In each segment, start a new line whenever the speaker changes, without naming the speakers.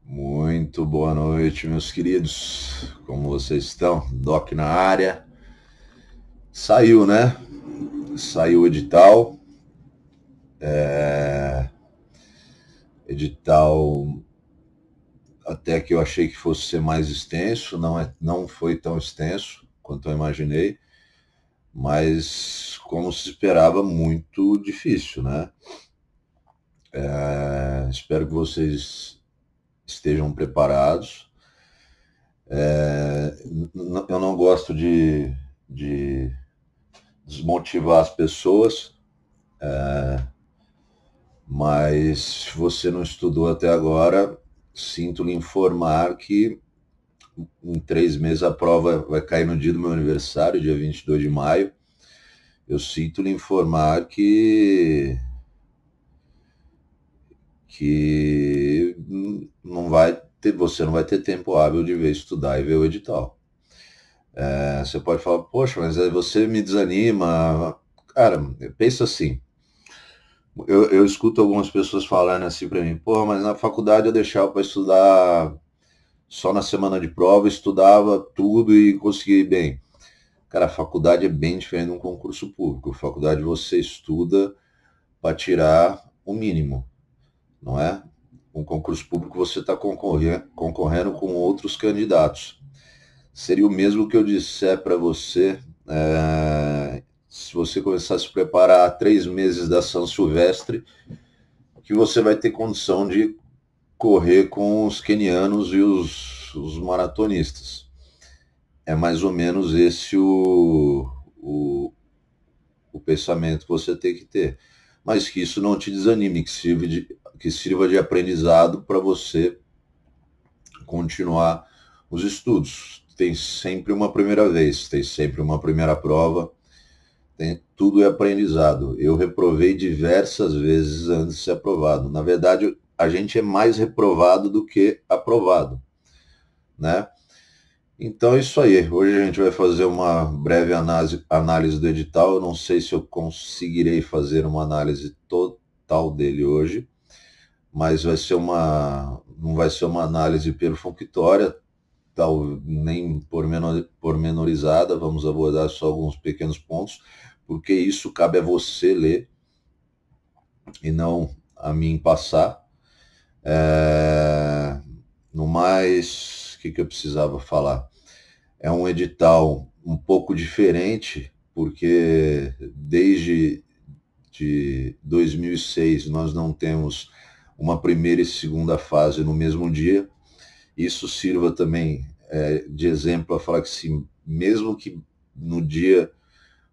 Muito boa noite, meus queridos. Como vocês estão? Doc na área. Saiu, né? Saiu o edital. Edital até que eu achei que fosse ser mais extenso, não foi tão extenso quanto eu imaginei, mas como se esperava, muito difícil, né? Espero que vocês estejam preparados. Eu não gosto de desmotivar as pessoas, mas se você não estudou até agora, sinto lhe informar que em 3 meses a prova vai cair no dia do meu aniversário, dia 22 de maio. Eu sinto lhe informar que você não vai ter tempo hábil de ver, estudar e ver o edital. Você pode falar, poxa, mas aí você me desanima. Cara, pensa assim, eu escuto algumas pessoas falando assim para mim, porra, mas na faculdade eu deixava para estudar só na semana de prova, estudava tudo e conseguia ir bem. Cara, a faculdade é bem diferente de um concurso público. A faculdade você estuda para tirar o mínimo, não é? Um concurso público você está concorrendo com outros candidatos. Seria o mesmo que eu disser para você, se você começar a se preparar há 3 meses da São Silvestre, que você vai ter condição de correr com os quenianos e os maratonistas. É mais ou menos esse o pensamento que você tem que ter. Mas que isso não te desanime, que sirva de aprendizado para você continuar os estudos. Tem sempre uma primeira vez, tem sempre uma primeira prova, tudo é aprendizado. Eu reprovei diversas vezes antes de ser aprovado. Na verdade, a gente é mais reprovado do que aprovado, né? Então é isso aí. Hoje a gente vai fazer uma breve análise do edital. Eu não sei se eu conseguirei fazer uma análise total dele hoje, mas não vai ser uma análise perfunctória, nem pormenorizada. Vamos abordar só alguns pequenos pontos, porque isso cabe a você ler e não a mim passar. No mais, o que eu precisava falar? É um edital um pouco diferente, porque desde 2006 nós não temos uma primeira e segunda fase no mesmo dia. Isso sirva também de exemplo a falar que, sim, mesmo que no dia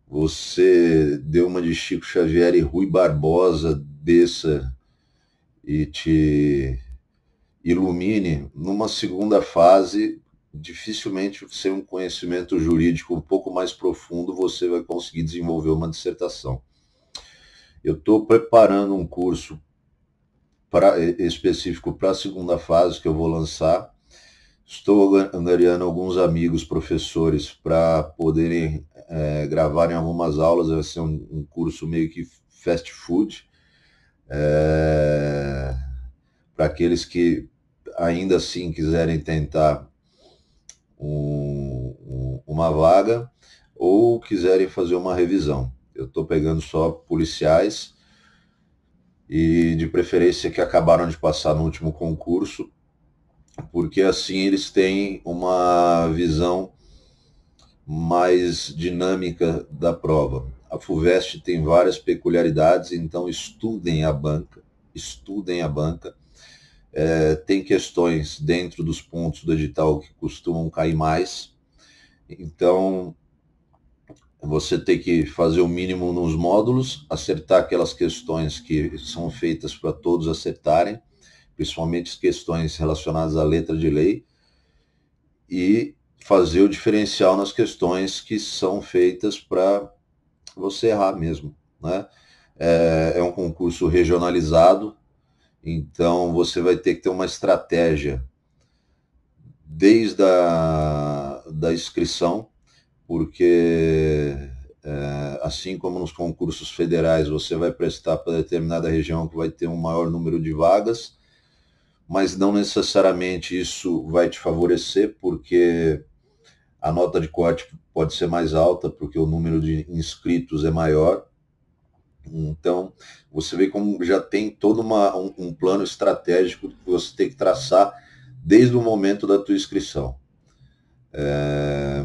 você dê uma de Chico Xavier e Rui Barbosa desça e te ilumine, numa segunda fase, dificilmente, sem um conhecimento jurídico um pouco mais profundo, você vai conseguir desenvolver uma dissertação. Eu estou preparando um curso específico para a segunda fase que eu vou lançar. Estou angariando alguns amigos professores para poderem gravarem algumas aulas. Vai ser um curso meio que fast food, para aqueles que ainda assim quiserem tentar uma vaga ou quiserem fazer uma revisão. Eu estou pegando só policiais e de preferência que acabaram de passar no último concurso, porque assim eles têm uma visão mais dinâmica da prova. A FUVEST tem várias peculiaridades, então estudem a banca. Tem questões dentro dos pontos do edital que costumam cair mais, então você tem que fazer o mínimo nos módulos, acertar aquelas questões que são feitas para todos acertarem, principalmente as questões relacionadas à letra de lei, e fazer o diferencial nas questões que são feitas para você errar mesmo, né? É um concurso regionalizado, então você vai ter que ter uma estratégia desde da inscrição porque assim como nos concursos federais você vai prestar para determinada região que vai ter um maior número de vagas, mas não necessariamente isso vai te favorecer, porque a nota de corte pode ser mais alta, porque o número de inscritos é maior. Então, você vê como já tem todo um plano estratégico que você tem que traçar desde o momento da tua inscrição.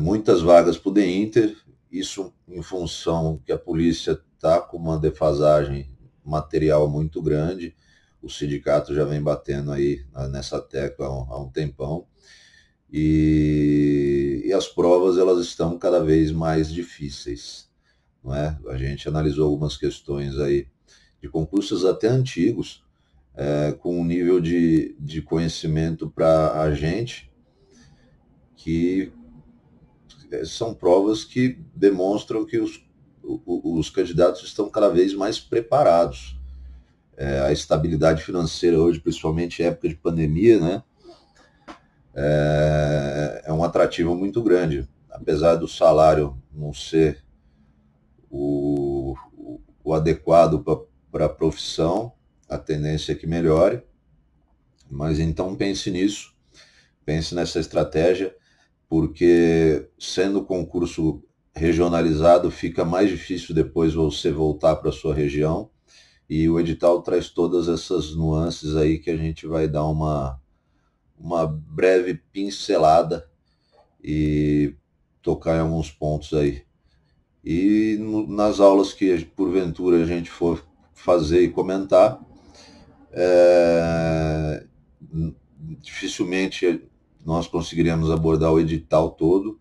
Muitas vagas para o DEINTER, isso em função que a polícia está com uma defasagem material muito grande, o sindicato já vem batendo aí nessa tecla há um tempão, e as provas elas estão cada vez mais difíceis, não é? A gente analisou algumas questões aí de concursos até antigos, com um nível de conhecimento para a gente, que são provas que demonstram que os candidatos estão cada vez mais preparados. A estabilidade financeira hoje, principalmente em época de pandemia, né, é um atrativo muito grande. Apesar do salário não ser o adequado para a profissão, a tendência é que melhore. Mas então pense nisso, pense nessa estratégia, porque sendo concurso regionalizado fica mais difícil depois você voltar para a sua região, e o edital traz todas essas nuances aí que a gente vai dar uma breve pincelada e tocar em alguns pontos aí. E nas aulas que porventura a gente for fazer e comentar, dificilmente nós conseguiremos abordar o edital todo.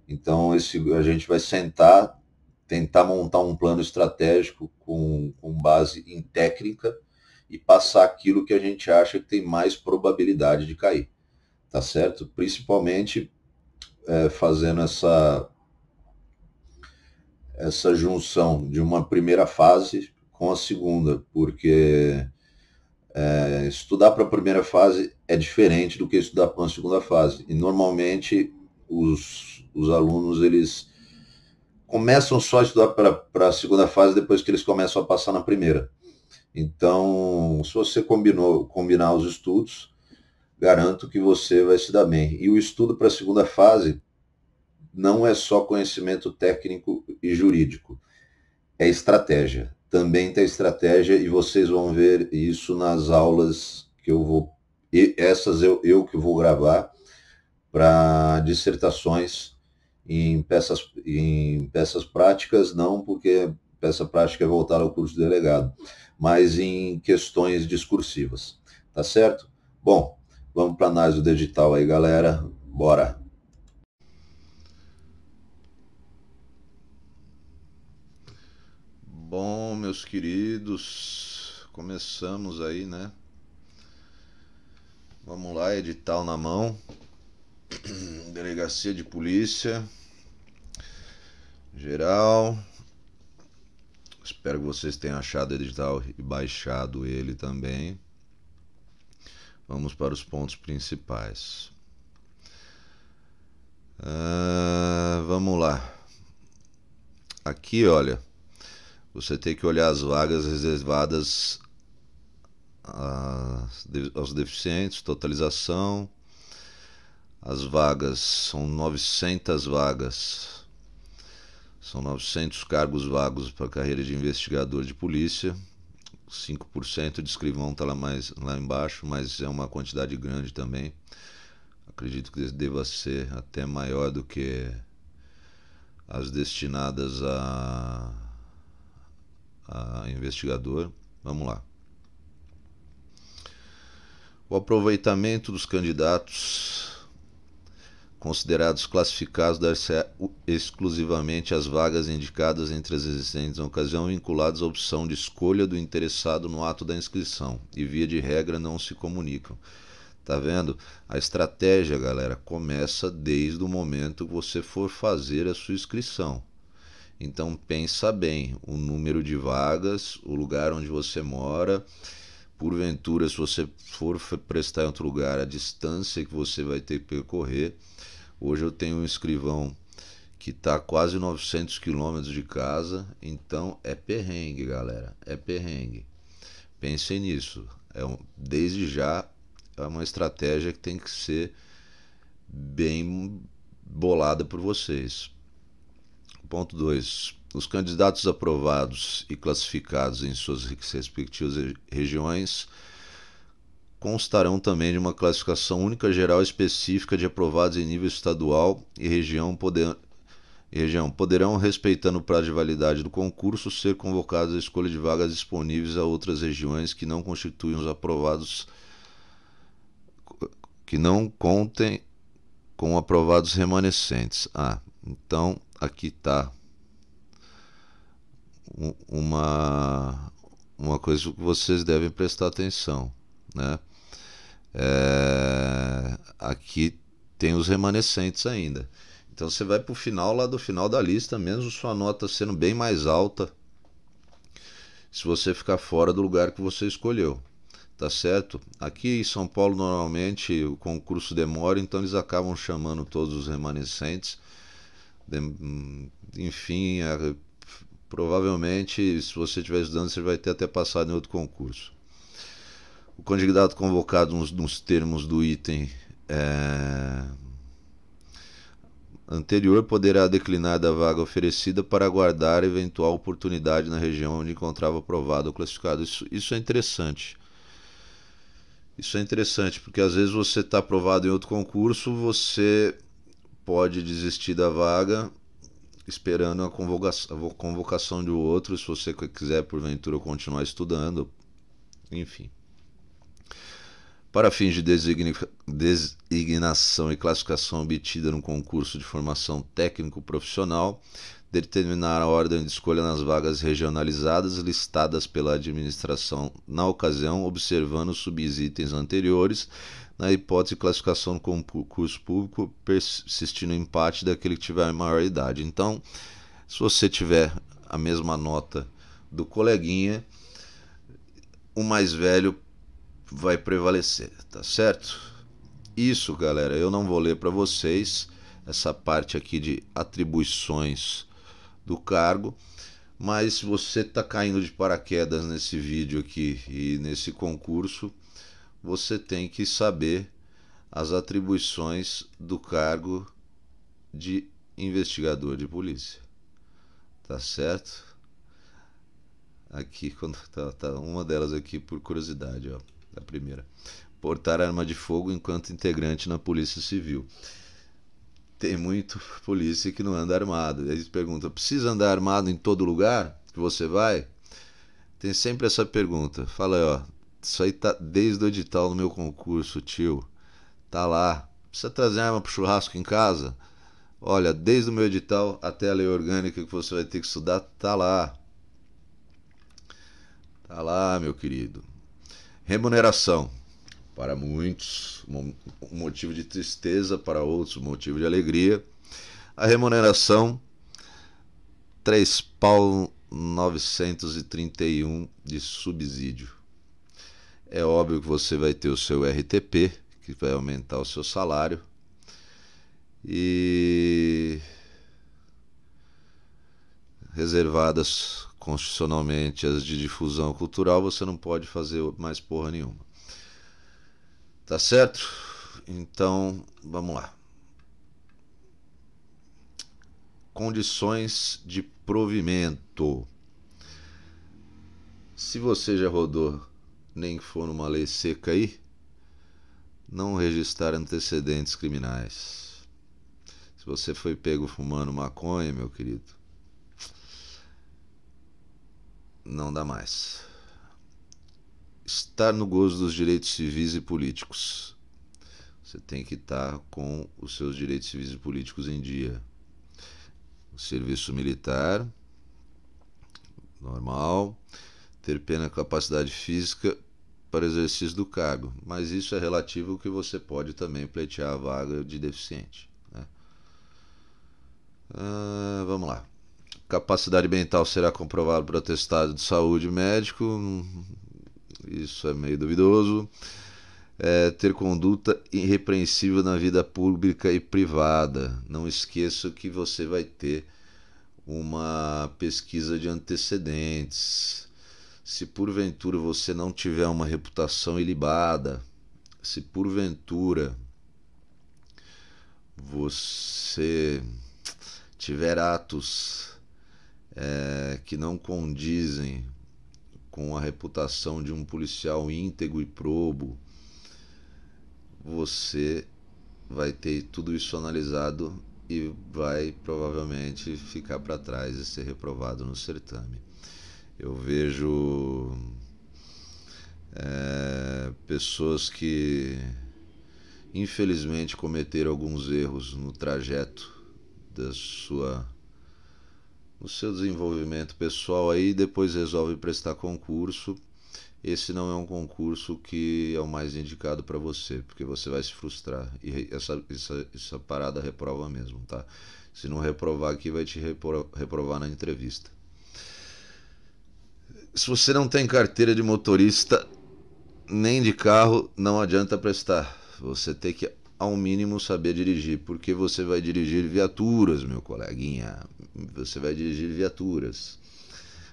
Então a gente vai sentar, tentar montar um plano estratégico com base em técnica e passar aquilo que a gente acha que tem mais probabilidade de cair, tá certo? Principalmente fazendo essa junção de uma primeira fase com a segunda, porque estudar para a primeira fase é diferente do que estudar para uma segunda fase. E normalmente os alunos eles começam só a estudar para a segunda fase depois que eles começam a passar na primeira. Então, se você combinar os estudos, garanto que você vai se dar bem. E o estudo para a segunda fase não é só conhecimento técnico e jurídico, é estratégia. Também tem estratégia, e vocês vão ver isso nas aulas que eu vou... Essas eu que vou gravar para dissertações em peças práticas, não, porque peça prática é voltada ao curso de delegado, mas em questões discursivas, tá certo? Bom, vamos para a análise do edital aí, galera, bora! Bom, meus queridos, começamos aí, né? Vamos lá, edital na mão. Delegacia de Polícia Geral. Espero que vocês tenham achado o edital e baixado ele também. Vamos para os pontos principais. Vamos lá. Aqui, olha, você tem que olhar as vagas reservadas aos deficientes, totalização. As vagas são 900 vagas. São 900 cargos vagos para a carreira de investigador de polícia. 5% de escrivão está lá embaixo, mas é uma quantidade grande também. Acredito que deva ser até maior do que as destinadas a investigador. Vamos lá. O aproveitamento dos candidatos considerados classificados dar-se exclusivamente às vagas indicadas entre as existentes na ocasião, vinculadas à opção de escolha do interessado no ato da inscrição, e via de regra não se comunicam. Tá vendo? A estratégia, galera, começa desde o momento que você for fazer a sua inscrição. Então pensa bem, o número de vagas, o lugar onde você mora, porventura se você for prestar em outro lugar, a distância que você vai ter que percorrer. Hoje eu tenho um escrivão que está quase 900 quilômetros de casa, então é perrengue, galera, é perrengue. Pensem nisso, desde já é uma estratégia que tem que ser bem bolada por vocês. Ponto 2. Os candidatos aprovados e classificados em suas respectivas regiões constarão também de uma classificação única geral específica de aprovados em nível estadual e região, poderão, respeitando o prazo de validade do concurso, ser convocados à escolha de vagas disponíveis a outras regiões que não constituem os aprovados, que não contem com aprovados remanescentes. Então aqui está uma coisa que vocês devem prestar atenção, né? Aqui tem os remanescentes ainda. Então você vai para o final, lá do final da lista, mesmo sua nota sendo bem mais alta, se você ficar fora do lugar que você escolheu, tá certo? Aqui em São Paulo normalmente o concurso demora, então eles acabam chamando todos os remanescentes. Enfim, provavelmente se você estiver estudando você vai ter até passado em outro concurso. O candidato convocado nos termos do item anterior poderá declinar da vaga oferecida para aguardar eventual oportunidade na região onde encontrava aprovado ou classificado. Isso é interessante. Isso é interessante porque às vezes você está aprovado em outro concurso, você pode desistir da vaga esperando a convocação de outro, se você quiser porventura continuar estudando, enfim. Para fins de designação e classificação obtida no concurso de formação técnico-profissional, determinar a ordem de escolha nas vagas regionalizadas listadas pela administração na ocasião, observando os subitens anteriores, na hipótese de classificação no concurso público, persistindo o empate daquele que tiver maior idade. Então, se você tiver a mesma nota do coleguinha, o mais velho vai prevalecer, tá certo? Isso, galera, eu não vou ler para vocês essa parte aqui de atribuições do cargo, mas se você está caindo de paraquedas nesse vídeo aqui e nesse concurso, você tem que saber as atribuições do cargo de investigador de polícia, tá certo? Aqui tá uma delas aqui por curiosidade, ó. A primeira: portar arma de fogo enquanto integrante na Polícia Civil. Tem muito polícia que não anda armado. Eles perguntam: precisa andar armado em todo lugar que você vai? Tem sempre essa pergunta. Fala aí, ó, isso aí tá desde o edital no meu concurso, tio. Tá lá. Precisa trazer arma pro churrasco em casa? Olha, desde o meu edital até a lei orgânica que você vai ter que estudar, tá lá. Tá lá, meu querido. Remuneração. Para muitos, um motivo de tristeza, para outros, um motivo de alegria. A remuneração, R$3.931 de subsídio. É óbvio que você vai ter o seu RTP, que vai aumentar o seu salário. E reservadas constitucionalmente as de difusão cultural, você não pode fazer mais porra nenhuma. Tá certo? Então, vamos lá. Condições de provimento. Se você já rodou, nem que for numa lei seca aí, não registrar antecedentes criminais. Se você foi pego fumando maconha, meu querido, não dá mais. Estar no gozo dos direitos civis e políticos. Você tem que estar com os seus direitos civis e políticos em dia. O serviço militar, normal. Ter plena capacidade física para exercício do cargo. Mas isso é relativo ao que você pode também pleitear a vaga de deficiente, né? Vamos lá. Capacidade mental será comprovada por atestado de saúde médico. Isso é meio duvidoso. ter conduta irrepreensível na vida pública e privada. Não esqueça que você vai ter uma pesquisa de antecedentes. Se porventura você não tiver uma reputação ilibada, se porventura você tiver atos que não condizem com a reputação de um policial íntegro e probo, você vai ter tudo isso analisado e vai provavelmente ficar para trás e ser reprovado no certame. Eu vejo pessoas que infelizmente cometeram alguns erros no trajeto no seu desenvolvimento pessoal aí, depois resolve prestar concurso. Esse não é um concurso que é o mais indicado para você, porque você vai se frustrar. E essa parada reprova mesmo, tá? Se não reprovar aqui, vai te reprovar na entrevista. Se você não tem carteira de motorista nem de carro, não adianta prestar. Você tem que, ao mínimo, saber dirigir, porque você vai dirigir viaturas, meu coleguinha. Você vai dirigir viaturas.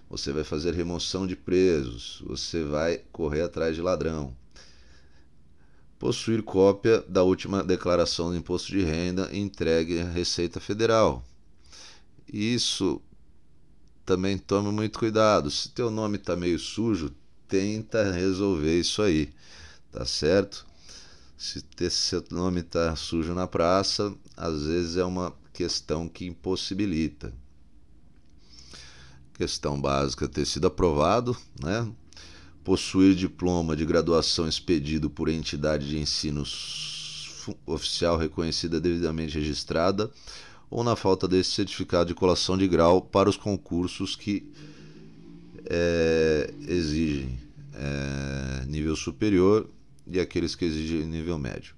Você vai fazer remoção de presos. Você vai correr atrás de ladrão. Possuir cópia da última declaração do imposto de renda entregue à Receita Federal. Isso também tome muito cuidado. Se teu nome está meio sujo, tenta resolver isso aí, tá certo? Se seu nome está sujo na praça, às vezes é uma questão que impossibilita. Questão básica: ter sido aprovado, né? Possuir diploma de graduação expedido por entidade de ensino oficial reconhecida devidamente registrada, ou na falta desse, certificado de colação de grau para os concursos que exigem nível superior e aqueles que exigem nível médio.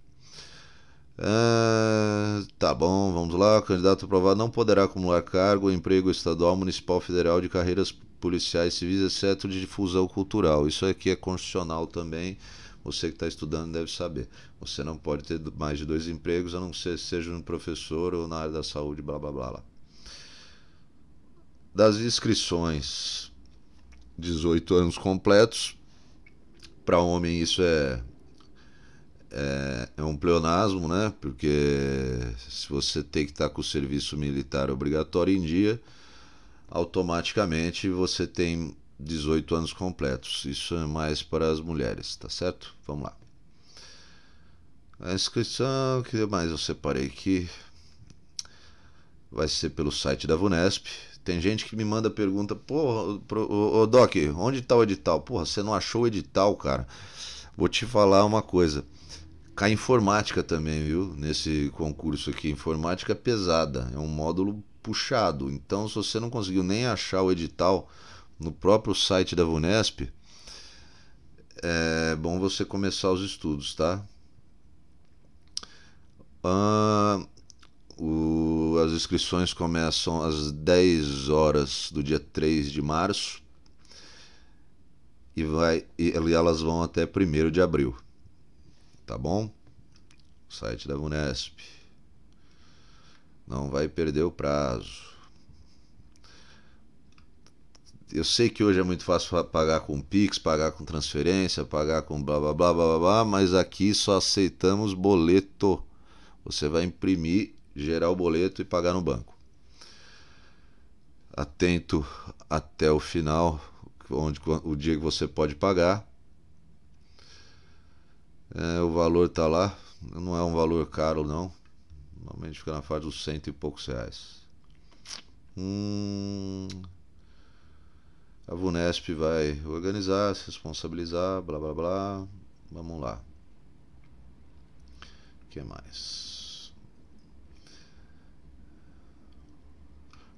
Tá bom, vamos lá. O candidato aprovado não poderá acumular cargo ou emprego estadual, municipal, federal de carreiras policiais civis, exceto de difusão cultural. Isso aqui é constitucional também. Você que está estudando deve saber. Você não pode ter mais de 2 empregos, a não ser seja um professor ou na área da saúde, blá blá blá. Das inscrições, 18 anos completos. Para homem isso é um pleonasmo, né? Porque se você tem que estar com o serviço militar obrigatório em dia, automaticamente você tem 18 anos completos. Isso é mais para as mulheres, tá certo? Vamos lá. A inscrição, o que mais eu separei aqui? Vai ser pelo site da VUNESP. Tem gente que me manda pergunta: porra, ô Doc, onde está o edital? Porra, você não achou o edital, cara? Vou te falar uma coisa. Cai informática também, viu? Nesse concurso aqui. Informática é pesada, é um módulo puxado. Então, se você não conseguiu nem achar o edital no próprio site da VUNESP, é bom você começar os estudos, tá? As inscrições começam às 10 horas do dia 3 de março e elas vão até 1º de abril. Tá bom? Site da VUNESP. Não vai perder o prazo. Eu sei que hoje é muito fácil pagar com Pix, pagar com transferência, pagar com blá blá blá blá blá, mas aqui só aceitamos boleto. Você vai imprimir, gerar o boleto e pagar no banco. Atento até o final, o dia que você pode pagar. O valor está lá, não é um valor caro não, normalmente fica na faixa dos 100 e poucos reais. A VUNESP vai organizar, se responsabilizar, blá blá blá. Vamos lá. O que mais?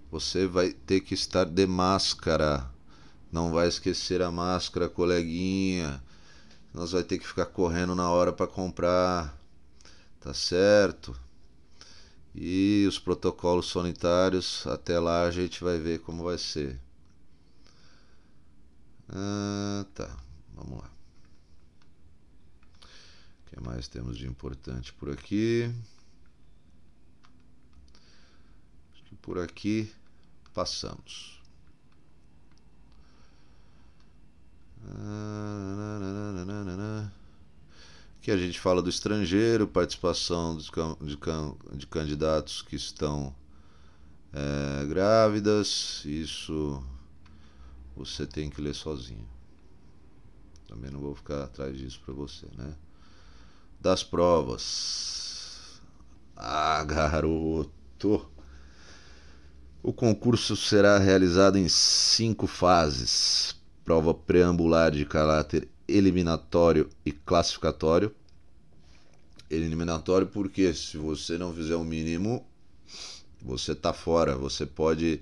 Você vai ter que estar de máscara. Não vai esquecer a máscara, coleguinha. Nós vai ter que ficar correndo na hora para comprar, tá certo? E os protocolos sanitários, até lá a gente vai ver como vai ser. Tá, vamos lá. que mais temos de importante por aqui? Acho que por aqui passamos. Aqui a gente fala do estrangeiro, participação de candidatos que estão grávidas. Isso você tem que ler sozinho. Também não vou ficar atrás disso para você, né? Das provas. Ah, garoto! O concurso será realizado em 5 fases. Prova preambular de caráter eliminatório e classificatório. Eliminatório porque se você não fizer o mínimo, você está fora. Você pode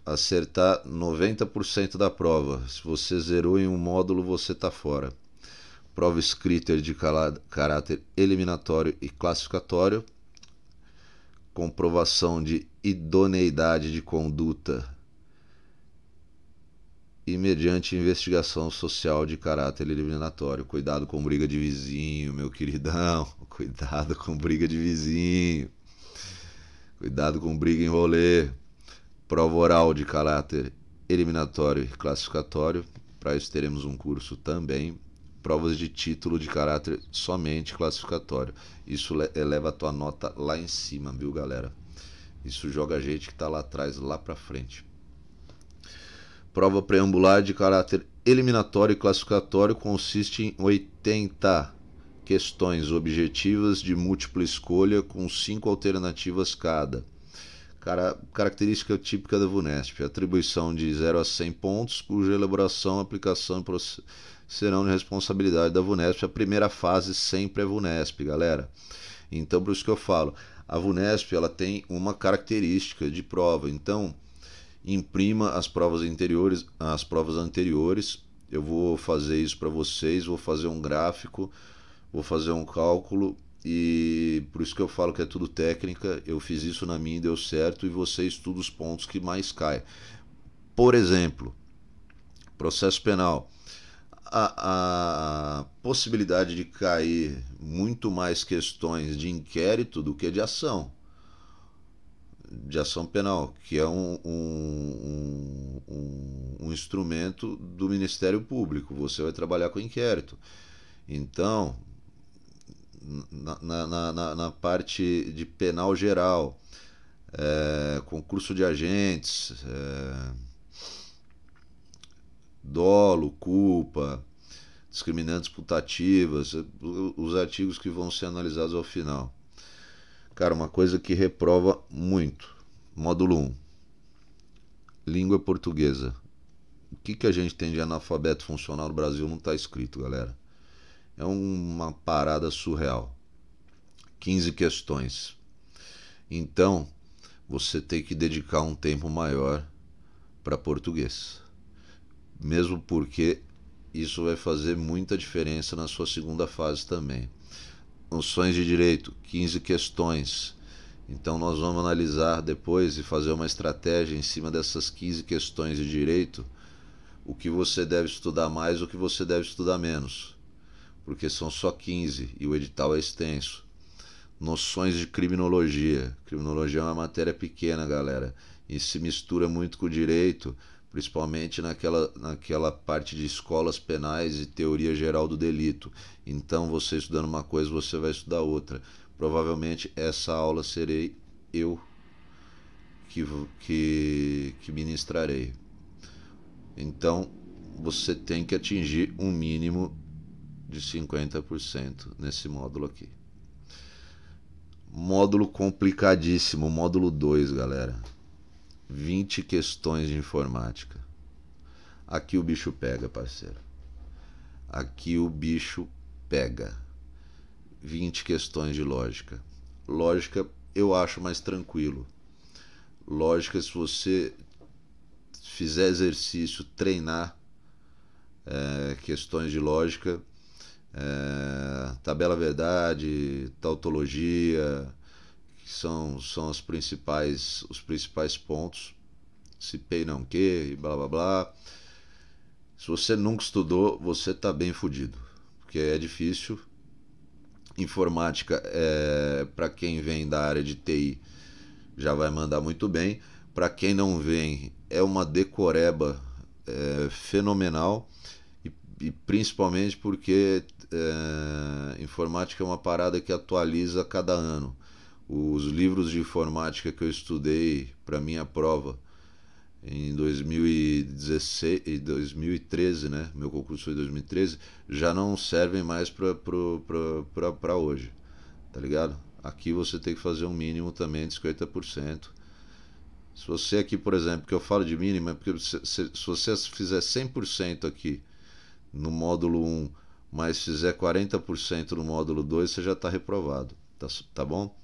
acertar 90% da prova. Se você zerou em um módulo, você está fora. Prova escrita de caráter eliminatório e classificatório. Comprovação de idoneidade de conduta e mediante investigação social de caráter eliminatório. Cuidado com briga de vizinho, meu queridão. Cuidado com briga de vizinho. Cuidado com briga em rolê. Prova oral de caráter eliminatório e classificatório. Para isso teremos um curso também. Provas de título de caráter somente classificatório. Isso eleva a tua nota lá em cima, viu, galera? Isso joga a gente que está lá atrás, lá para frente. Prova preambular de caráter eliminatório e classificatório consiste em 80 questões objetivas de múltipla escolha com 5 alternativas cada. Característica típica da VUNESP: atribuição de 0 a 100 pontos, cuja elaboração, aplicação e serão de responsabilidade da VUNESP. A primeira fase sempre é VUNESP, galera. Então, por isso que eu falo, a VUNESP ela tem uma característica de prova. Então, imprima as provas anteriores. Eu vou fazer isso para vocês, vou fazer um gráfico, vou fazer um cálculo, e por isso que eu falo que é tudo técnica. Eu fiz isso na minha e deu certo, e você estuda os pontos que mais caem. Por exemplo, processo penal. A possibilidade de cair muito mais questões de inquérito do que de ação penal, que é um instrumento do Ministério Público. Você vai trabalhar com inquérito. Então, na parte de penal geral, concurso de agentes, dolo, culpa, discriminantes putativas, os artigos que vão ser analisados ao final. Cara, uma coisa que reprova muito. Módulo 1. Língua portuguesa. O que a gente tem de analfabeto funcional no Brasil não está escrito, galera. É uma parada surreal. 15 questões. Então, você tem que dedicar um tempo maior para português. Mesmo porque isso vai fazer muita diferença na sua segunda fase também. Noções de direito, 15 questões. Então nós vamos analisar depois e fazer uma estratégia em cima dessas 15 questões de direito, o que você deve estudar mais, o que você deve estudar menos, porque são só 15 e o edital é extenso. Noções de criminologia. Criminologia é uma matéria pequena, galera, e se mistura muito com o direito, principalmente naquela parte de escolas penais e teoria geral do delito. Então, você estudando uma coisa, você vai estudar outra. Provavelmente essa aula serei eu que ministrarei. Então, você tem que atingir um mínimo de 50% nesse módulo aqui. Módulo complicadíssimo, módulo 2, galera. 20 questões de informática. Aqui o bicho pega, parceiro. Aqui o bicho pega. 20 questões de lógica. Lógica eu acho mais tranquilo. Lógica, se você fizer exercício, treinar questões de lógica, tabela verdade, tautologia, que são os principais pontos, se P não que, e blá blá blá. Se você nunca estudou, você tá bem fudido, porque é difícil, Informática, para quem vem da área de TI, já vai mandar muito bem. Para quem não vem, é uma decoreba fenomenal. E principalmente porque informática é uma parada que atualiza a cada ano. Os livros de informática que eu estudei para minha prova em 2016 e 2013, né? Meu concurso foi em 2013, já não servem mais para hoje, tá ligado? Aqui você tem que fazer um mínimo também de 50%. Se você aqui, por exemplo, que eu falo de mínimo, é porque se você fizer 100% aqui no módulo 1, mas fizer 40% no módulo 2, você já está reprovado, tá bom?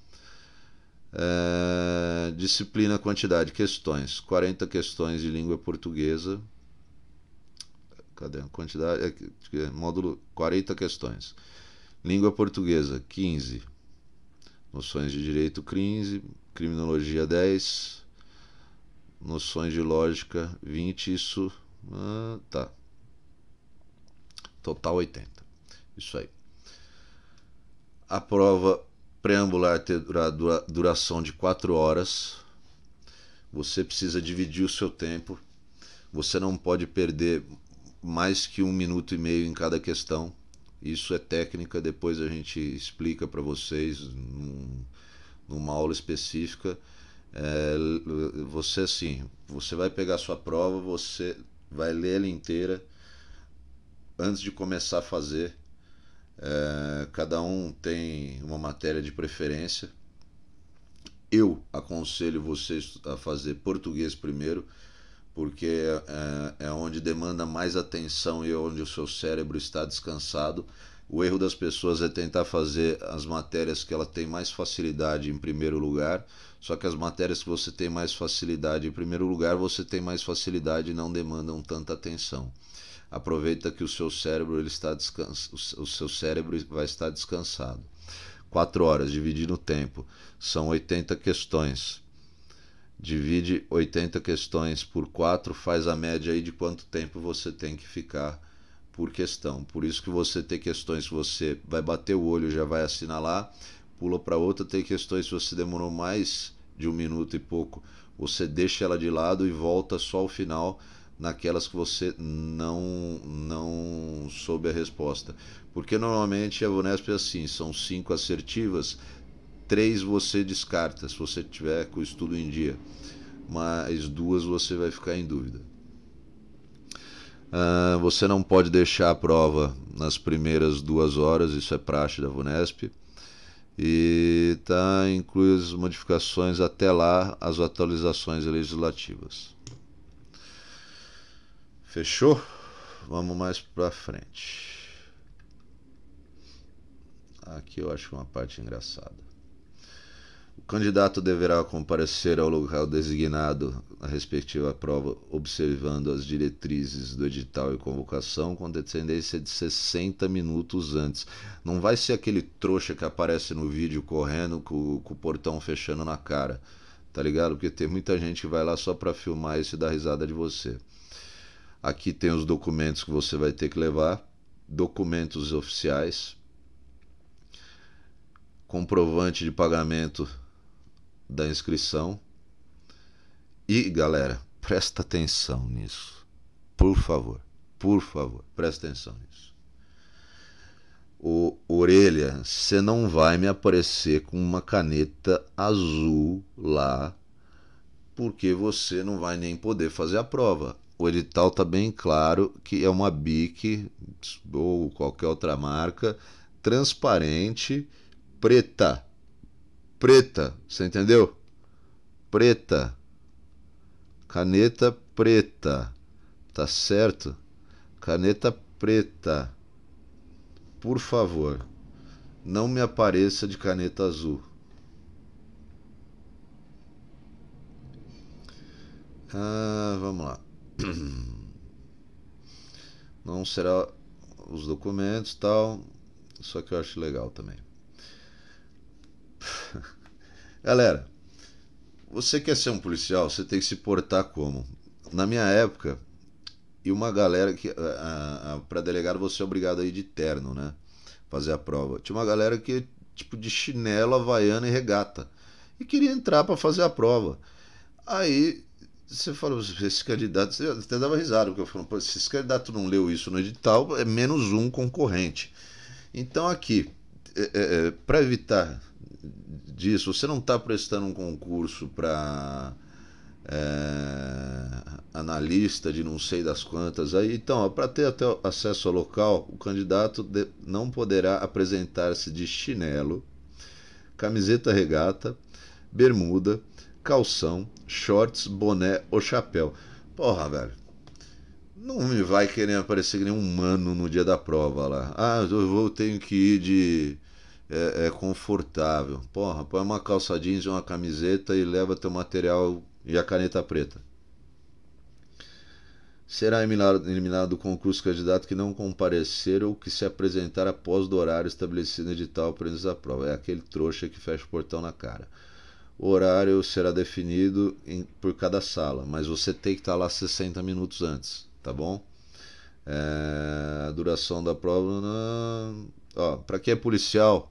Disciplina, quantidade, questões, 40 questões de língua portuguesa. Cadê a quantidade? Módulo 40 questões. Língua portuguesa, 15. Noções de direito, 15. Criminologia, 10. Noções de lógica, 20. Isso. Tá. Total 80. Isso aí. A prova preambular terá duração de 4 horas. Você precisa dividir o seu tempo. Você não pode perder mais que 1 minuto e meio em cada questão. Isso é técnica, depois a gente explica para vocês numa aula específica. Você vai pegar a sua prova, você vai ler ela inteira antes de começar a fazer. Cada um tem uma matéria de preferência. Eu aconselho vocês a fazer português primeiro, porque é onde demanda mais atenção e onde o seu cérebro está descansado. O erro das pessoas é tentar fazer as matérias que ela tem mais facilidade em primeiro lugar, só que as matérias que você tem mais facilidade em primeiro lugar, você tem mais facilidade e não demandam tanta atenção. Aproveita que o seu cérebro o seu cérebro vai estar descansado. 4 horas, divide no tempo, são 80 questões. Divide 80 questões por 4, faz a média aí de quanto tempo você tem que ficar por questão. Por isso que você tem questões que você vai bater o olho, já vai assinalar, pula para outra. Tem questões que você demorou mais de 1 minuto e pouco, você deixa ela de lado e volta só ao final naquelas que você não soube a resposta. Porque normalmente a VUNESP é assim, são 5 assertivas, 3 você descarta se você tiver com o estudo em dia, mas 2 você vai ficar em dúvida. Você não pode deixar a prova nas primeiras 2 horas, isso é praxe da VUNESP, e inclui as modificações até lá, as atualizações legislativas. Fechou? Vamos mais pra frente. Aqui eu acho uma parte engraçada. O candidato deverá comparecer ao local designado na respectiva prova, observando as diretrizes do edital e convocação, com antecedência de 60 minutos antes. Não vai ser aquele trouxa que aparece no vídeo correndo com o portão fechando na cara, tá ligado? Porque tem muita gente que vai lá só pra filmar e se dar risada de você. Aqui tem os documentos que você vai ter que levar, documentos oficiais, comprovante de pagamento da inscrição. E galera, presta atenção nisso, por favor, presta atenção nisso. Orelha, você não vai me aparecer com uma caneta azul lá, porque você não vai nem poder fazer a prova. O edital está bem claro que é uma Bic ou qualquer outra marca, transparente, preta, você entendeu? Preta, caneta preta, tá certo? Caneta preta, por favor, não me apareça de caneta azul. Vamos lá. Não será os documentos tal, só que eu acho legal também. Galera, você quer ser um policial, você tem que se portar como? Na minha época, e uma galera que para delegado você é obrigado a ir de terno, né? fazer a prova. Tinha uma galera que tipo de chinelo, havaiana e regata e queria entrar para fazer a prova. Aí você falou, esse candidato, você até dava risada, porque eu falo, pô, se esse candidato não leu isso no edital, é menos um concorrente. Então aqui, para evitar disso, você não está prestando um concurso para analista de não sei das quantas aí. Então, para ter até acesso ao local, o candidato não poderá apresentar-se de chinelo, camiseta regata, bermuda, calção, shorts, boné ou chapéu. Porra, velho. Não me vai querer aparecer que nem um mano no dia da prova lá. Ah, tenho que ir de confortável. Porra, põe uma calça jeans e uma camiseta e leva teu material e a caneta preta. Será eliminado do concurso candidato que não comparecer ou que se apresentar após o horário estabelecido no edital para a prova. É aquele trouxa que fecha o portão na cara. O horário será definido por cada sala, mas você tem que estar lá 60 minutos antes, tá bom? A duração da prova... Para quem é policial,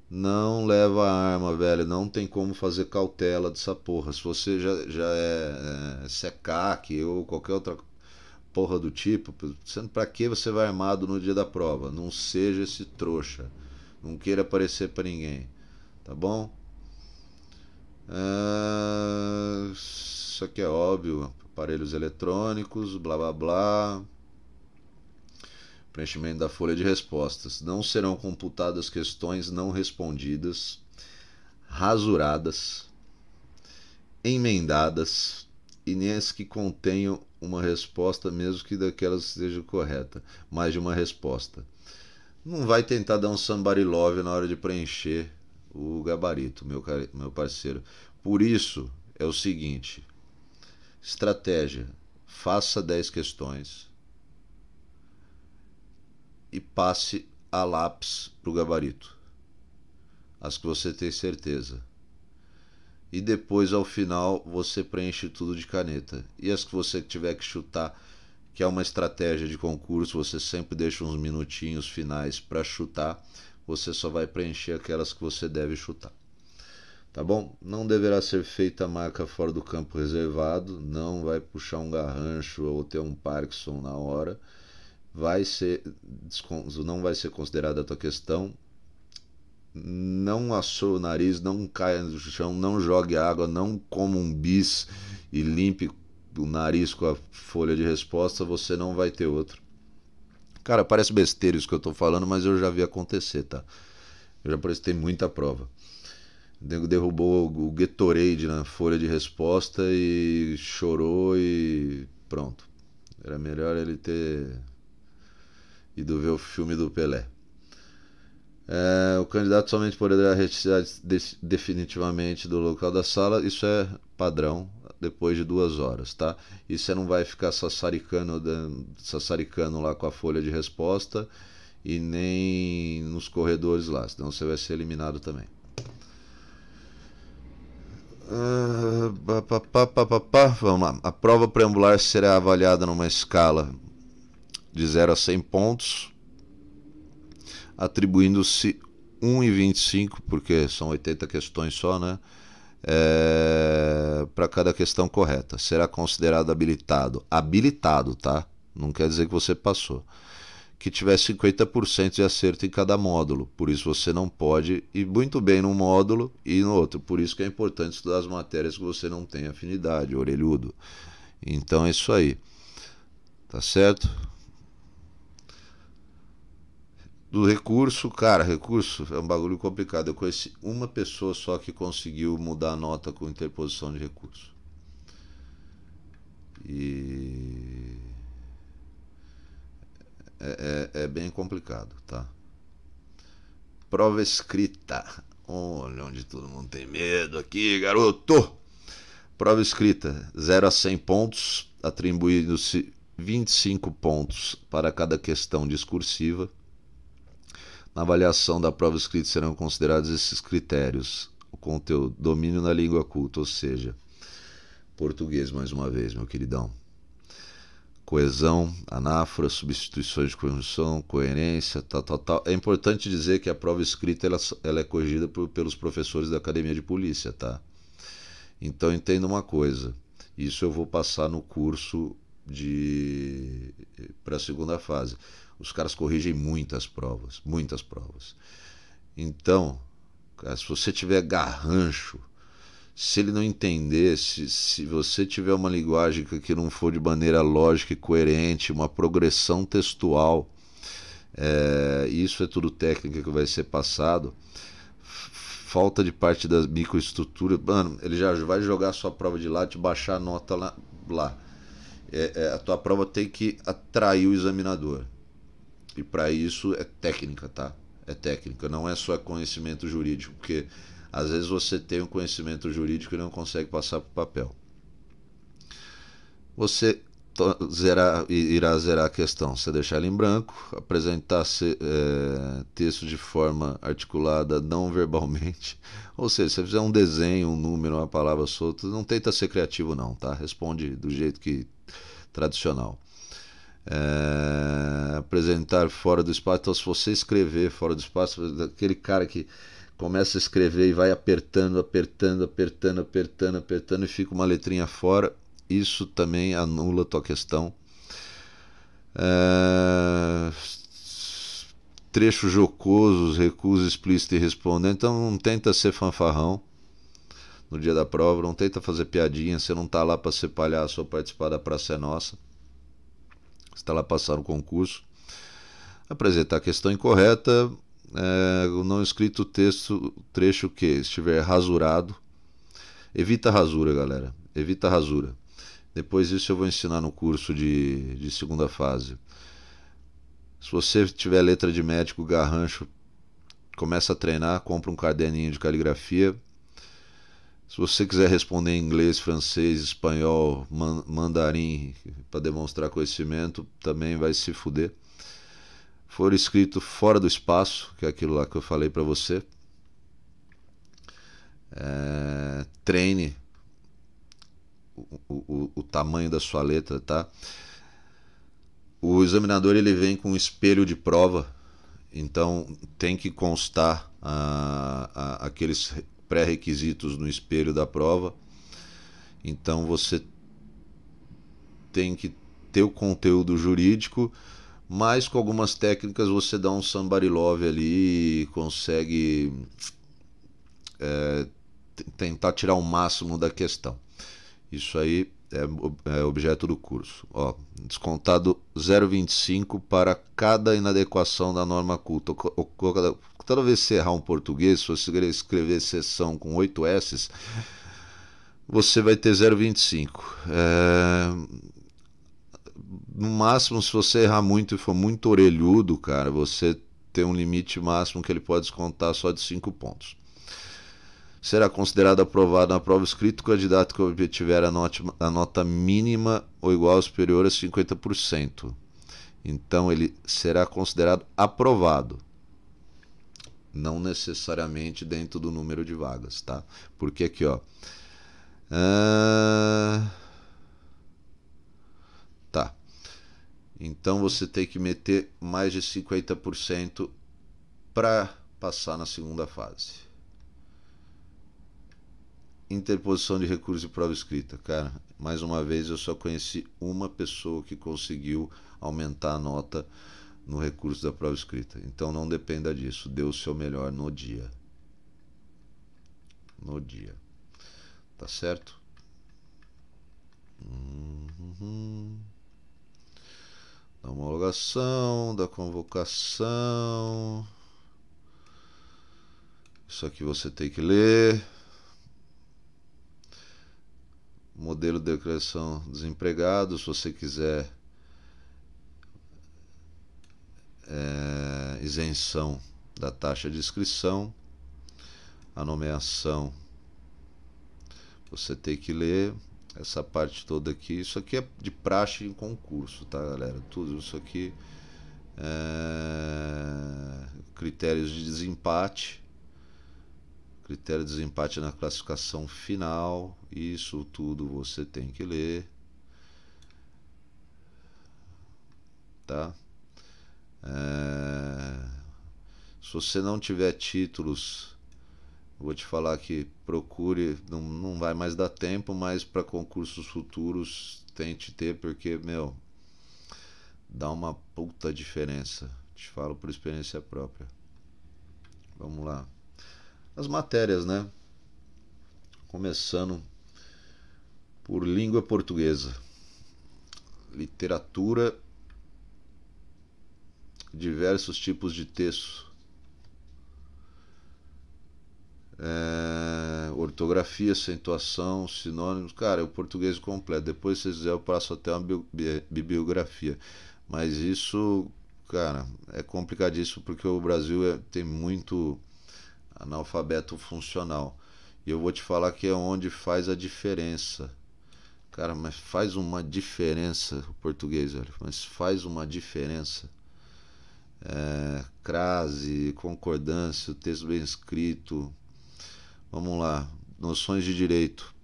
não leva arma, velho. Não tem como fazer cautela dessa porra. Se você já é SECAC ou qualquer outra porra do tipo, pra que você vai armado no dia da prova? Não seja esse trouxa. Não queira aparecer pra ninguém. Tá bom? Isso aqui é óbvio. Aparelhos eletrônicos, blá blá blá. Preenchimento da folha de respostas. Não serão computadas questões não respondidas, rasuradas, emendadas e nem as que contenham uma resposta, mesmo que daquelas seja correta. Mais de uma resposta. Não vai tentar dar um somebody love na hora de preencher o gabarito, meu parceiro. Por isso, é o seguinte. Estratégia. Faça 10 questões e passe a lápis para o gabarito. As que você tem certeza. E depois, ao final, você preenche tudo de caneta. E as que você tiver que chutar, que é uma estratégia de concurso, você sempre deixa uns minutinhos finais para chutar. Você só vai preencher aquelas que você deve chutar. Tá bom? Não deverá ser feita a marca fora do campo reservado. Não vai puxar um garrancho ou ter um Parkinson na hora. Não vai ser considerada a tua questão. Não assou o nariz, não caia no chão, não jogue água, não coma um bis e limpe o nariz com a folha de resposta, você não vai ter outro. Cara, parece besteira isso que eu tô falando, mas eu já vi acontecer, tá? Eu já prestei muita prova. O nego derrubou o Gatorade na folha de resposta e chorou e pronto. Era melhor ele ter ido ver o filme do Pelé. O candidato somente poderá retirar definitivamente do local da sala. Isso é padrão depois de 2 horas, tá? E você não vai ficar sassaricando lá com a folha de resposta e nem nos corredores lá, senão você vai ser eliminado também. Vamos lá. A prova preambular será avaliada numa escala de 0 a 100 pontos, atribuindo-se 1,25, porque são 80 questões só, né? Para cada questão correta. Será considerado habilitado. Habilitado, tá? Não quer dizer que você passou. Que tiver 50% de acerto em cada módulo. Por isso você não pode ir muito bem num módulo e no outro. Por isso que é importante estudar as matérias que você não tem afinidade, orelhudo. Então é isso aí. Tá certo? Do recurso, cara, recurso é um bagulho complicado. Eu conheci uma pessoa só que conseguiu mudar a nota com interposição de recurso. E é bem complicado, tá? Prova escrita. Olha onde todo mundo tem medo aqui, garoto. Prova escrita, 0 a 100 pontos, atribuindo-se 25 pontos para cada questão discursiva. Na avaliação da prova escrita serão considerados esses critérios: o conteúdo, domínio na língua culta, ou seja, português mais uma vez, meu queridão. coesão, anáfora, substituições de conjunção, coerência, tal, tal, tal. É importante dizer que a prova escrita ela é corrigida pelos professores da Academia de Polícia, tá? Então entenda uma coisa, isso eu vou passar no curso para a segunda fase. Os caras corrigem muitas provas, muitas provas. Então, cara, se você tiver garrancho, se ele não entender, se você tiver uma linguagem que não for de maneira lógica e coerente, uma progressão textual, isso é tudo técnica que vai ser passado. Falta de parte da microestrutura, mano, ele já vai jogar a sua prova de lado e te baixar a nota lá. A tua prova tem que atrair o examinador. E para isso é técnica, tá? É técnica, não é só conhecimento jurídico, porque às vezes você tem um conhecimento jurídico e não consegue passar para o papel. Você irá zerar a questão, você deixar ela em branco, apresentar texto de forma articulada, não verbalmente. Ou seja, se você fizer um desenho, um número, uma palavra solta, não tenta ser criativo não, tá? Responde do jeito que tradicional. Apresentar fora do espaço. Então, se você escrever fora do espaço, aquele cara que começa a escrever e vai apertando e fica uma letrinha fora, isso também anula a tua questão. Trechos jocosos, recusa explícita e respondente. Então não tenta ser fanfarrão no dia da prova, não tenta fazer piadinha, você não está lá para ser palhaço ou participar da Praça é Nossa. Você está lá para passar no concurso. Apresentar a questão incorreta, o não escrito trecho que estiver rasurado. Evita rasura, galera. Evita rasura. Depois disso eu vou ensinar no curso de segunda fase. Se você tiver letra de médico, garrancho, começa a treinar, compra um caderninho de caligrafia. Se você quiser responder em inglês, francês, espanhol, mandarim, para demonstrar conhecimento, também vai se fuder. For escrito fora do espaço, que é aquilo lá que eu falei para você. Treine o tamanho da sua letra, tá? O examinador ele vem com um espelho de prova, então tem que constar aqueles pré-requisitos no espelho da prova. Então você tem que ter o conteúdo jurídico, mas com algumas técnicas você dá um somebody love ali e consegue tentar tirar o máximo da questão. Isso aí é objeto do curso. Ó, descontado 0,25 para cada inadequação da norma culta. Toda vez que você errar um português, se você escrever seção com 8 S's, você vai ter 0,25. No máximo, se você errar muito e for muito orelhudo, cara, você tem um limite máximo que ele pode descontar só de 5 pontos. Será considerado aprovado na prova escrita o candidato que obtiver a nota mínima ou igual ou superior a 50%. Então ele será considerado aprovado, não necessariamente dentro do número de vagas, tá? Porque aqui, ó, tá. Então você tem que meter mais de 50% para passar na segunda fase. Interposição de recurso de prova escrita. Cara, mais uma vez eu só conheci uma pessoa que conseguiu aumentar a nota no recurso da prova escrita. Então não dependa disso. Dê o seu melhor no dia. No dia. Tá certo? Da homologação, da convocação. Isso aqui você tem que ler. Modelo de declaração desempregado, se você quiser isenção da taxa de inscrição. A nomeação, você tem que ler essa parte toda aqui. Isso aqui é de praxe em concurso, tá, galera? Tudo isso aqui critérios de desempate. Critério de desempate na classificação final. Isso tudo você tem que ler. tá? É, se você não tiver títulos, vou te falar que procure, não vai mais dar tempo, mas para concursos futuros tente ter, porque, meu, dá uma puta diferença. Te falo por experiência própria. Vamos lá. As matérias, né? Começando por língua portuguesa, literatura, diversos tipos de texto, ortografia, acentuação, sinônimos. Cara, é o português completo. Depois, se vocês quiserem, eu passo até uma bibliografia. Mas isso, cara, é complicadíssimo porque o Brasil tem muito analfabeto funcional. E eu vou te falar que é onde faz a diferença. Cara, mas faz uma diferença o português, velho. Mas faz uma diferença. Crase, concordância, texto bem escrito. Vamos lá. Noções de direito.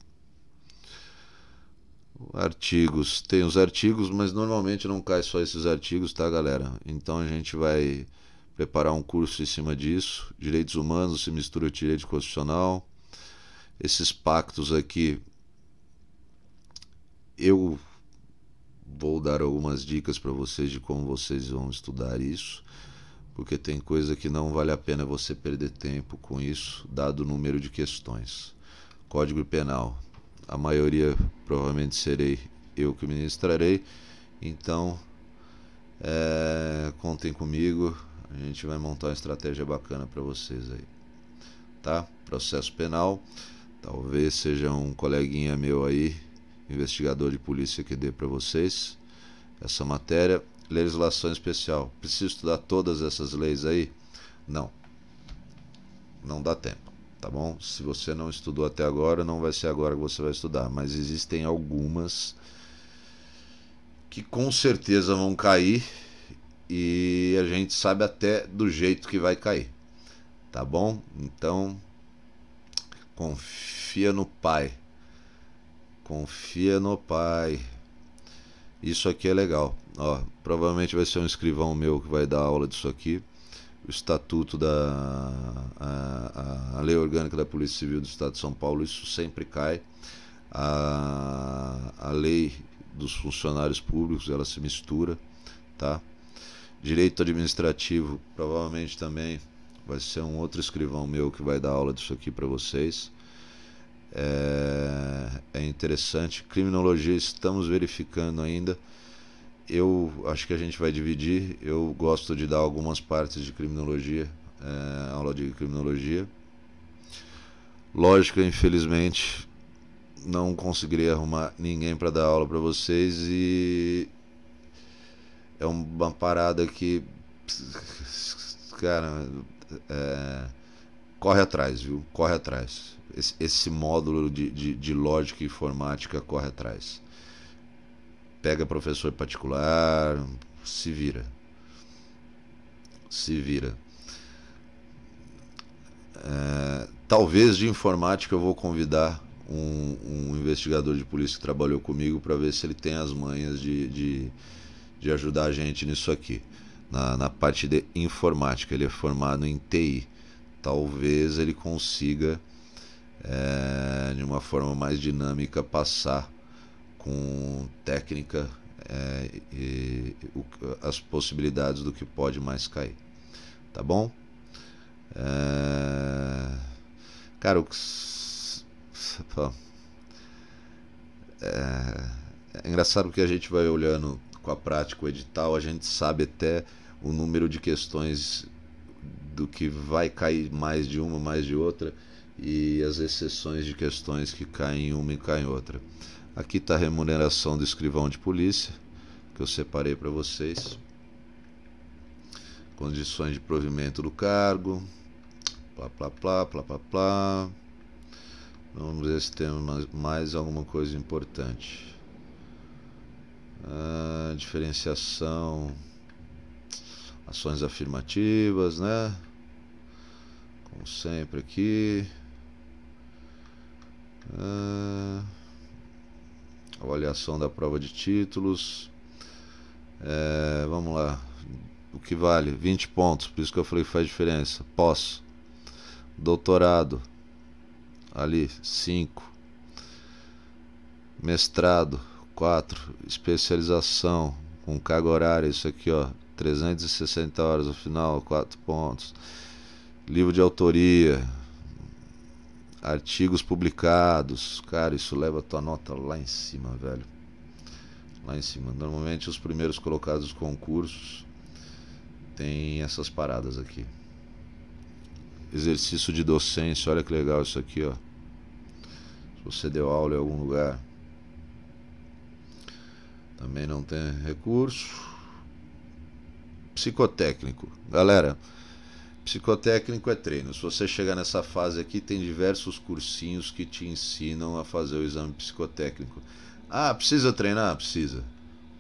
Artigos. Tem os artigos, mas normalmente não cai só esses artigos, tá, galera? Então a gente vai preparar um curso em cima disso. Direitos humanos se mistura com direito constitucional. Esses pactos aqui, eu vou dar algumas dicas para vocês de como vocês vão estudar isso, porque tem coisa que não vale a pena você perder tempo com isso, dado o número de questões. Código Penal, a maioria provavelmente serei eu que ministrarei, então contem comigo, a gente vai montar uma estratégia bacana para vocês aí, tá? Processo penal, talvez seja um coleguinha meu aí, investigador de polícia, que dê para vocês essa matéria. Legislação especial, preciso estudar todas essas leis aí? Não, não dá tempo, tá bom? Se você não estudou até agora, não vai ser agora que você vai estudar, mas existem algumas que com certeza vão cair e a gente sabe até do jeito que vai cair, tá bom? Então confia no pai, confia no pai. Isso aqui é legal. Ó, provavelmente vai ser um escrivão meu que vai dar aula disso aqui. O estatuto a lei orgânica da Polícia Civil do Estado de São Paulo, isso sempre cai. A lei dos funcionários públicos, ela se mistura, tá? Direito administrativo, provavelmente também vai ser um outro escrivão meu que vai dar aula disso aqui para vocês. É interessante. Criminologia, estamos verificando ainda. Eu acho que a gente vai dividir. Eu gosto de dar algumas partes de criminologia, aula de criminologia. Lógica, infelizmente, não conseguirei arrumar ninguém para dar aula para vocês e é uma parada que, cara, corre atrás, viu? Corre atrás. Esse módulo de lógica e informática, corre atrás. Pega professor particular, se vira. Se vira. Talvez de informática eu vou convidar um investigador de polícia que trabalhou comigo para ver se ele tem as manhas de ajudar a gente nisso aqui. Na parte de informática, ele é formado em TI. Talvez ele consiga, de uma forma mais dinâmica, passar com técnica as possibilidades do que pode mais cair. Tá bom? Cara, é engraçado porque a gente vai olhando com a prática o edital, a gente sabe até o número de questões do que vai cair mais de uma, mais de outra, e as exceções de questões que caem em uma e caem em outra. Aqui está a remuneração do escrivão de polícia, que eu separei para vocês. Condições de provimento do cargo. Plá, plá, plá, plá, plá, plá. Vamos ver se temos mais alguma coisa importante. Diferenciação. Ações afirmativas, né? Como sempre aqui. Avaliação da prova de títulos. Vamos lá. O que vale? 20 pontos, por isso que eu falei que faz diferença. Pós. Doutorado. Ali, 5. Mestrado, 4. Especialização, com carga horária, isso aqui, ó. 360 horas no final, 4 pontos. Livro de autoria. Artigos publicados. Cara, isso leva a tua nota lá em cima, velho. Lá em cima. Normalmente os primeiros colocados dos concursos tem essas paradas aqui. Exercício de docência, olha que legal isso aqui, ó. Se você deu aula em algum lugar, também não tem recurso. Psicotécnico. Galera, psicotécnico é treino. Se você chegar nessa fase aqui, tem diversos cursinhos que te ensinam a fazer o exame psicotécnico. Ah, precisa treinar? Precisa.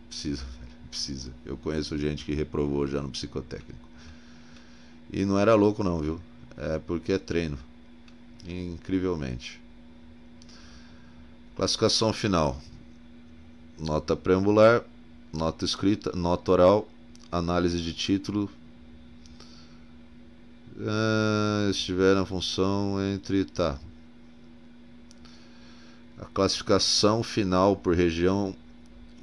Precisa. Eu conheço gente que reprovou já no psicotécnico. E não era louco não, viu? É porque é treino. Incrivelmente. Classificação final. Nota preambular, nota escrita, nota oral, análise de título. Estiver na função entre... Tá. A classificação final por região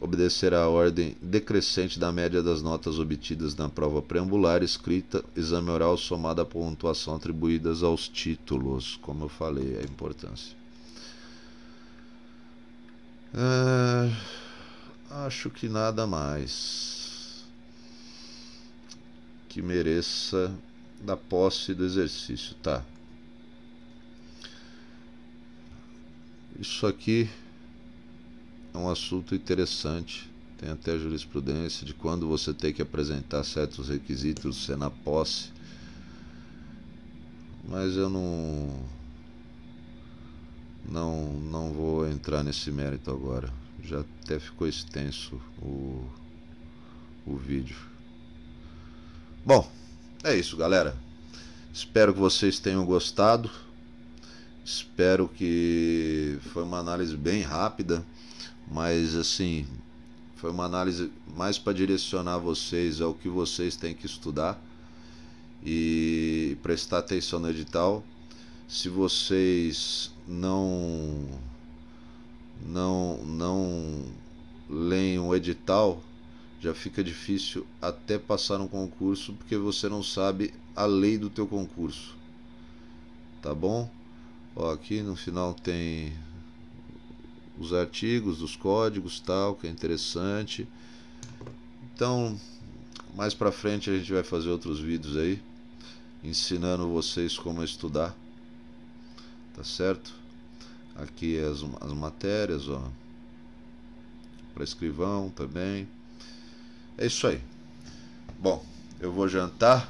obedecerá a ordem decrescente da média das notas obtidas na prova preambular, escrita, exame oral somada à pontuação atribuídas aos títulos. Como eu falei, a importância. Acho que nada mais que mereça da posse do exercício, tá? Isso aqui é um assunto interessante. Tem até jurisprudência de quando você tem que apresentar certos requisitos ser na posse. Mas eu não vou entrar nesse mérito agora. Já até ficou extenso o vídeo. Bom, é isso, galera. Espero que vocês tenham gostado. Espero que foi uma análise bem rápida, mas assim, foi uma análise mais para direcionar vocês ao que vocês têm que estudar e prestar atenção no edital. Se vocês não leem o edital, já fica difícil até passar um concurso, porque você não sabe a lei do teu concurso, tá bom? Ó, aqui no final tem os artigos dos códigos, tal, que é interessante. Então, mais pra frente a gente vai fazer outros vídeos aí ensinando vocês como estudar, tá certo? Aqui as matérias, ó, para escrivão também. É isso aí. Bom, eu vou jantar,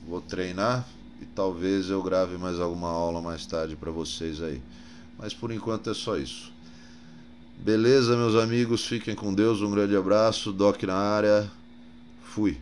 vou treinar e talvez eu grave mais alguma aula mais tarde para vocês aí. Mas por enquanto é só isso. Beleza, meus amigos? Fiquem com Deus. Um grande abraço. Doc na área. Fui.